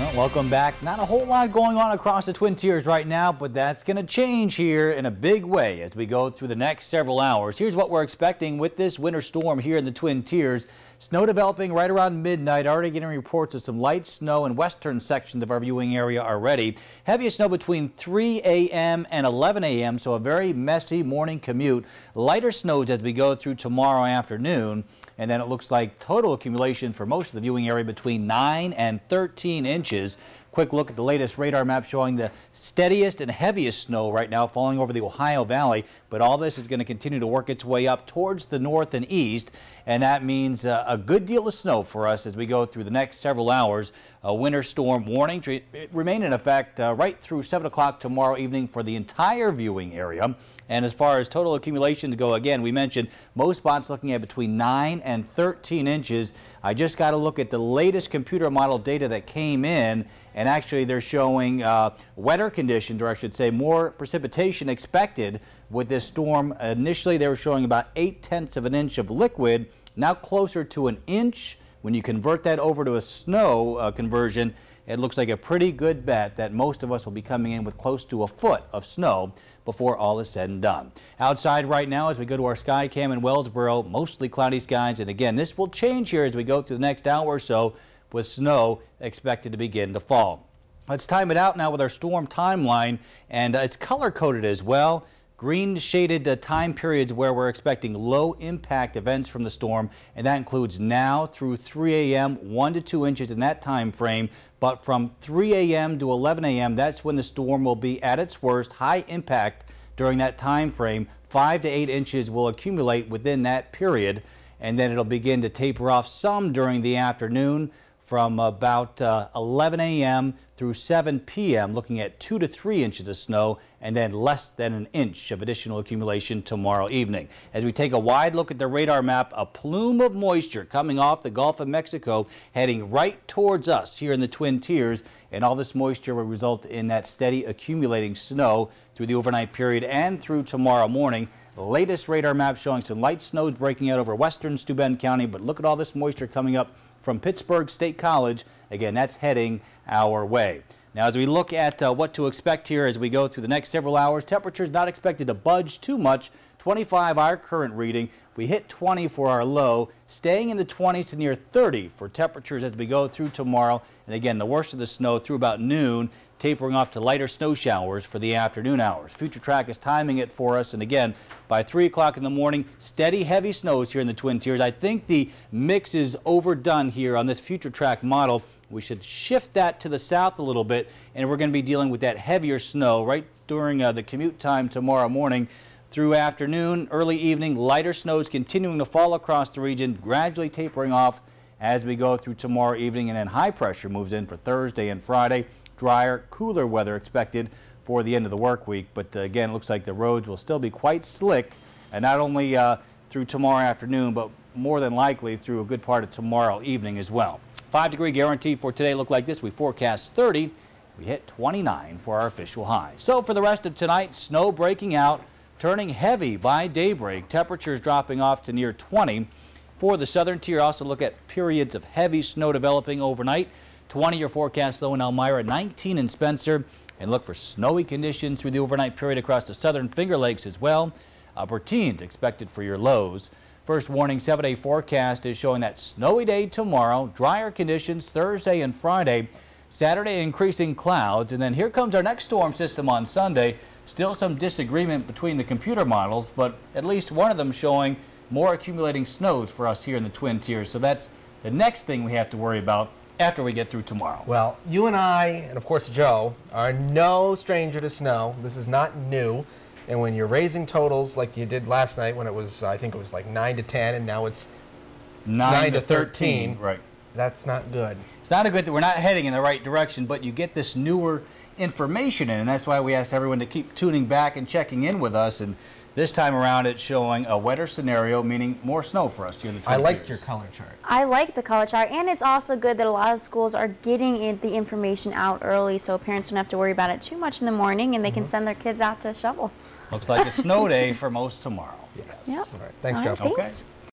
Well, welcome back. Not a whole lot going on across the Twin Tiers right now, but that's going to change here in a big way as we go through the next several hours. Here's what we're expecting with this winter storm here in the Twin Tiers. Snow developing right around midnight. Already getting reports of some light snow in western sections of our viewing area already. Heaviest snow between 3 a.m. and 11 a.m., so a very messy morning commute. Lighter snows as we go through tomorrow afternoon. And then it looks like total accumulation for most of the viewing area between 9 and 13 inches. Quick look at the latest radar map showing the steadiest and heaviest snow right now falling over the Ohio Valley. But all this is going to continue to work its way up towards the north and east. And that means a good deal of snow for us as we go through the next several hours. A winter storm warning remain in effect right through 7 o'clock tomorrow evening for the entire viewing area. And as far as total accumulations go, again, we mentioned most spots looking at between 9 and 13 inches. I just got to look at the latest computer model data that came in, and actually they're showing wetter conditions, or I should say more precipitation expected with this storm. Initially they were showing about 0.8 of an inch of liquid, now closer to an inch. When you convert that over to a snow conversion, it looks like a pretty good bet that most of us will be coming in with close to a foot of snow before all is said and done. Outside right now as we go to our sky cam in Wellsboro, mostly cloudy skies, and again this will change here as we go through the next hour or so with snow expected to begin to fall. Let's time it out now with our storm timeline, and it's color coded as well. Green shaded time periods where we're expecting low impact events from the storm, and that includes now through 3 a.m. 1 to 2 inches in that time frame. But from 3 a.m. to 11 a.m. that's when the storm will be at its worst. High impact during that time frame. 5 to 8 inches will accumulate within that period, and then it'll begin to taper off some during the afternoon from about 11 a.m. through 7 p.m. looking at 2 to 3 inches of snow, and then less than an inch of additional accumulation tomorrow evening. As we take a wide look at the radar map, a plume of moisture coming off the Gulf of Mexico heading right towards us here in the Twin Tiers, and all this moisture will result in that steady accumulating snow through the overnight period and through tomorrow morning. The latest radar map showing some light snows breaking out over western Steuben County, but look at all this moisture coming up from Pittsburgh State College. Again, that's heading our way. Now, as we look at what to expect here as we go through the next several hours, temperatures not expected to budge too much. 25 our current reading. We hit 20 for our low, staying in the 20s to near 30 for temperatures as we go through tomorrow. And again, the worst of the snow through about noon, tapering off to lighter snow showers for the afternoon hours. Future Track is timing it for us, and again, by 3 o'clock in the morning, steady heavy snows here in the Twin Tiers. I think the mix is overdone here on this Future Track model. We should shift that to the south a little bit, and we're going to be dealing with that heavier snow right during the commute time tomorrow morning. Through afternoon, early evening, lighter snows continuing to fall across the region, gradually tapering off as we go through tomorrow evening, and then high pressure moves in for Thursday and Friday. Drier, cooler weather expected for the end of the work week, but again, it looks like the roads will still be quite slick, and not only through tomorrow afternoon, but more than likely through a good part of tomorrow evening as well. 5-degree guarantee for today look like this. We forecast 30. We hit 29 for our official high. So for the rest of tonight, snow breaking out, turning heavy by daybreak. Temperatures dropping off to near 20. For the southern tier, also look at periods of heavy snow developing overnight. 20-year forecast low in Elmira, 19 in Spencer, and look for snowy conditions through the overnight period across the southern Finger Lakes as well. Upper teens expected for your lows. First warning 7-day forecast is showing that snowy day tomorrow, drier conditions Thursday and Friday. Saturday increasing clouds, and then here comes our next storm system on Sunday. Still some disagreement between the computer models, but at least one of them showing more accumulating snows for us here in the Twin Tiers. So that's the next thing we have to worry about after we get through tomorrow. Well, you and I, and of course Joe, are no stranger to snow. This is not new. And when you're raising totals like you did last night when it was, I think it was like 9 to 10, and now it's 9 to 13. Right. That's not good. It's not a good that we're not heading in the right direction, but you get this newer information in, and that's why we ask everyone to keep tuning back and checking in with us. And this time around, it's showing a wetter scenario, meaning more snow for us here in the Twin Tiers. I liked your color chart. I like the color chart, and it's also good that a lot of schools are getting the information out early, so parents don't have to worry about it too much in the morning, and they can send their kids out to shovel. Looks like a snow day for most tomorrow. Yes. Yep. All right. Thanks, All Joe. right, thanks. Okay.